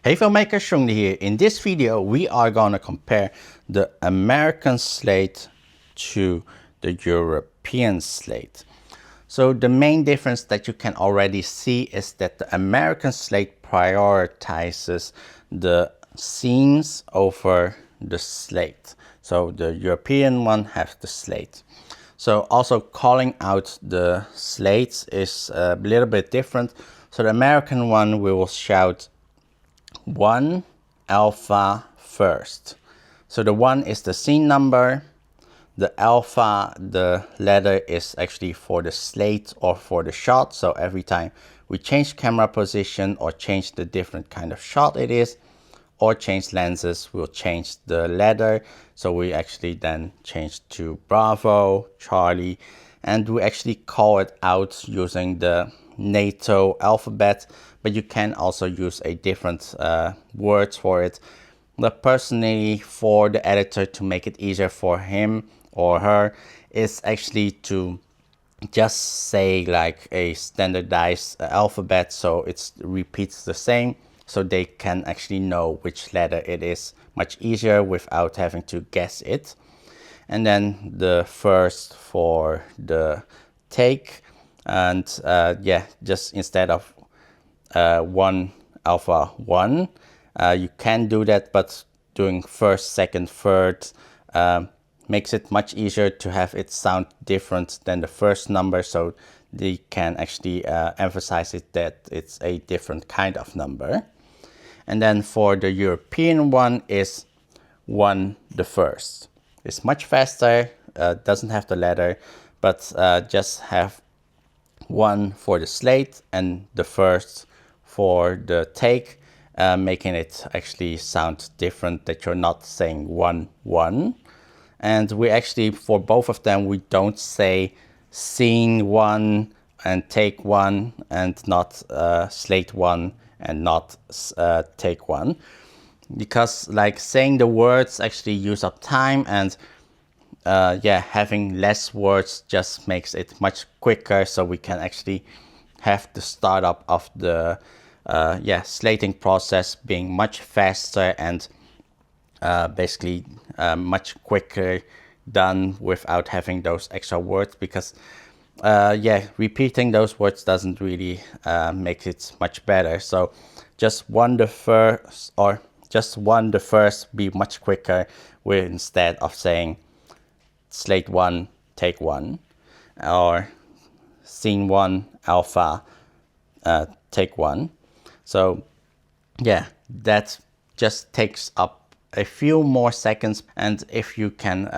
Hey filmmaker, Chung here. In this video, we are gonna compare the American slate to the European slate. So the main difference that you can already see is that the American slate prioritizes the scenes over the slate. So the European one has the slate. So also calling out the slates is a little bit different. So the American one, we will shout 1 alpha first. So the 1 is the scene number. The alpha, the letter is actually for the slate or for the shot. So every time we change camera position or change the different kind of shot it is, or change lenses, we'll change the letter. So we actually then change to Bravo, Charlie, and we actually call it out using the NATO alphabet, but you can also use a different words for it. But personally, for the editor, to make it easier for him or her, is actually to just say like a standardized alphabet, so it repeats the same, so they can actually know which letter it is much easier without having to guess it. And then the first for the take, and yeah, just instead of 1 alpha 1, you can do that, but doing first, second, third makes it much easier to have it sound different than the first number, so they can actually emphasize it that it's a different kind of number. And then for the European one is 1 the first. It's much faster, doesn't have the letter, but just have 1 for the slate and the first for the take, making it actually sound different, that you're not saying 1 1. And we actually, for both of them, we don't say scene 1 and take 1, and not slate 1 and not take 1, because like saying the words actually use up time, and yeah, having less words just makes it much quicker, so we can actually have the startup of the yeah, slating process being much faster and basically much quicker done without having those extra words, because yeah, repeating those words doesn't really make it much better. So just 1 the first, or just 1 the first, be much quicker with, instead of saying slate 1 take 1 or scene 1 alpha take 1. So yeah, that just takes up a few more seconds, and if you can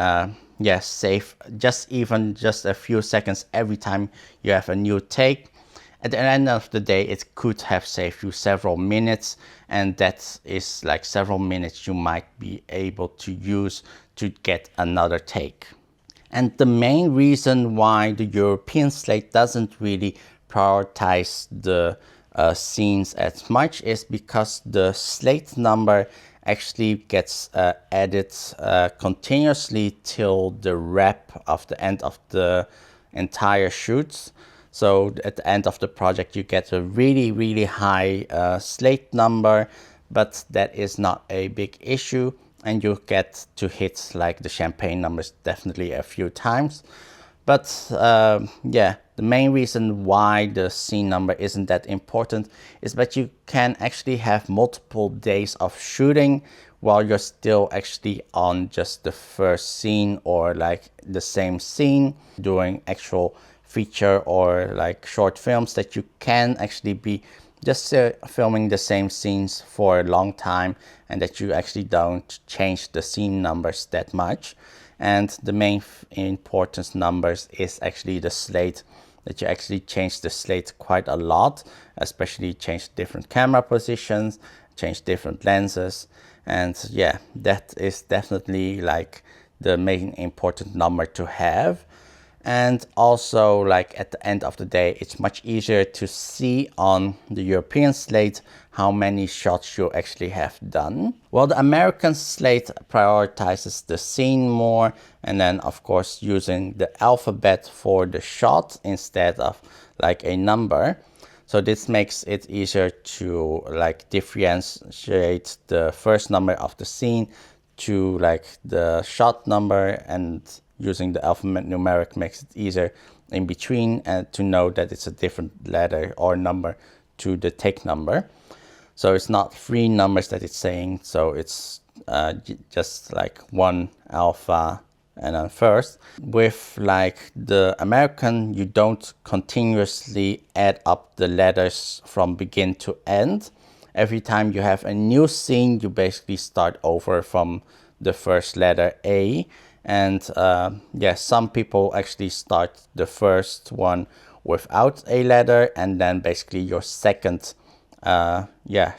yeah, save just a few seconds every time you have a new take, at the end of the day it could have saved you several minutes, and that is like several minutes you might be able to use to get another take. And the main reason why the European slate doesn't really prioritize the scenes as much is because the slate number actually gets added continuously till the wrap of the end of the entire shoot. So at the end of the project you get a really high slate number, but that is not a big issue, and you get to hit like the champagne numbers definitely a few times. But yeah, the main reason why the scene number isn't that important is that you can actually have multiple days of shooting while you're still actually on just the first scene, or like the same scene, doing actual feature or like short films, that you can actually be just filming the same scenes for a long time, and that you actually don't change the scene numbers that much. And the main importance numbers is actually the slate, that you actually change the slate quite a lot, especially change different camera positions, change different lenses. And yeah, that is definitely like the main important number to have. And also, like at the end of the day, it's much easier to see on the European slate how many shots you actually have done. Well, the American slate prioritizes the scene more, and then of course using the alphabet for the shot instead of like a number. So this makes it easier to like differentiate the first number of the scene to like the shot number, and using the alphanumeric makes it easier in between and to know that it's a different letter or number to the take number. So it's not three numbers that it's saying, so it's just like one alpha and then first. With like the American, you don't continuously add up the letters from begin to end. Every time you have a new scene, you basically start over from the first letter A. And yeah, some people actually start the first one without a letter, and then basically your second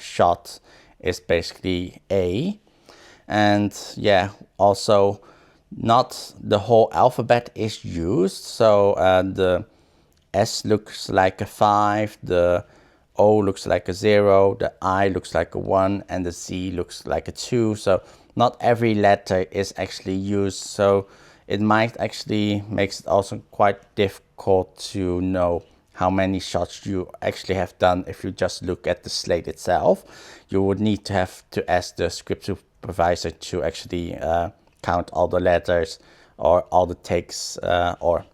shot is basically A. And yeah, also not the whole alphabet is used. So the S looks like a 5, the O looks like a 0, the I looks like a 1, and the Z looks like a 2. So not every letter is actually used. So it might actually makes it also quite difficult to know how many shots you actually have done if you just look at the slate itself. You would need to have to ask the script supervisor to actually count all the letters or all the takes or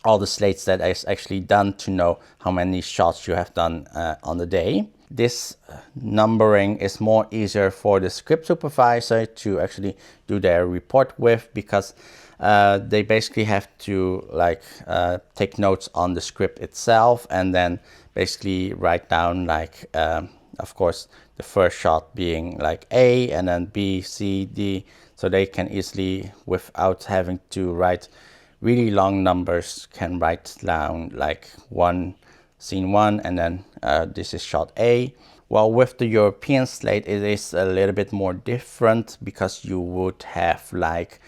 all the slates that is actually done to know how many shots you have done on the day. This numbering is more easier for the script supervisor to actually do their report with, because they basically have to like take notes on the script itself and then basically write down like of course the first shot being like A and then B, C, D, so they can easily, without having to write really long numbers, can write down like scene 1 and then this is shot A. Well, with the European slate it is a little bit more different, because you would have like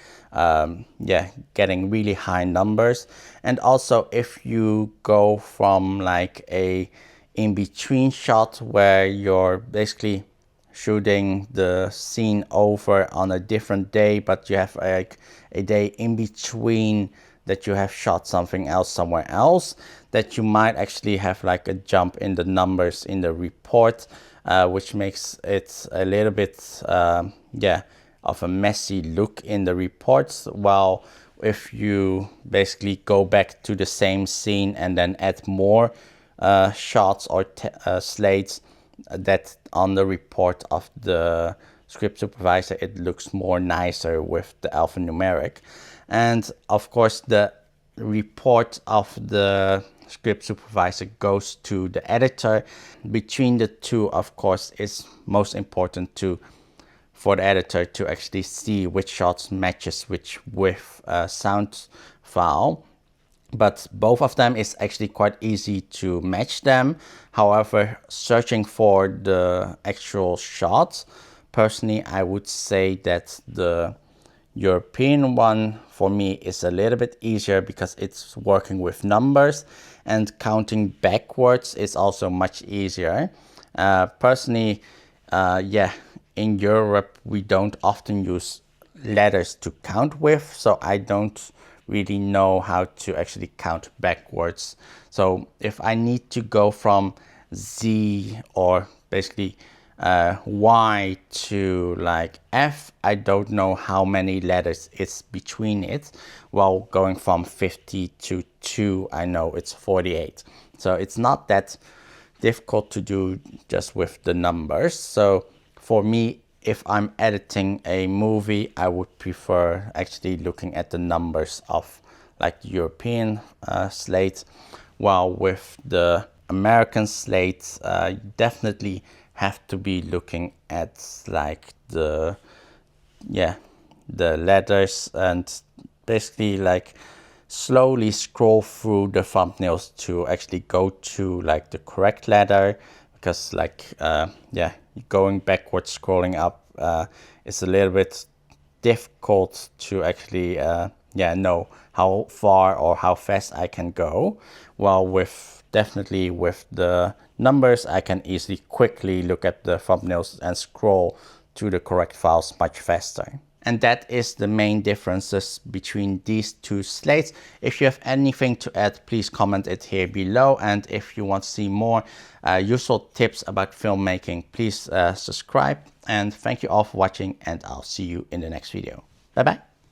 getting really high numbers. And also if you go from like a in-between shot where you're basically shooting the scene over on a different day, but you have like a day in between that you have shot something else somewhere else, that you might actually have like a jump in the numbers in the report, which makes it a little bit of a messy look in the reports. While if you basically go back to the same scene and then add more shots or slates, that on the report of the script supervisor it looks more nicer with the alphanumeric. And of course the report of the script supervisor goes to the editor. Between the two, of course, it's most important for the editor to actually see which shots matches which with sound file. But both of them is actually quite easy to match them. However, searching for the actual shots, personally, I would say that the European one for me is a little bit easier, because it's working with numbers, and counting backwards is also much easier. Personally, in Europe, we don't often use letters to count with, so I don't really know how to actually count backwards. So if I need to go from Z or basically Y to like F, I don't know how many letters it's between it. While going from 50 to 2, I know it's 48. So it's not that difficult to do just with the numbers. So for me, if I'm editing a movie, I would prefer actually looking at the numbers of like the European slate. While with the American slate, you definitely have to be looking at like the letters, and basically like slowly scroll through the thumbnails to actually go to like the correct letter, because like going backwards scrolling up is a little bit difficult to actually know how far or how fast I can go. While with the numbers, I can easily quickly look at the thumbnails and scroll to the correct files much faster. And that is the main differences between these two slates. If you have anything to add, please comment it here below. And if you want to see more useful tips about filmmaking, please subscribe. And thank you all for watching, and I'll see you in the next video. Bye bye.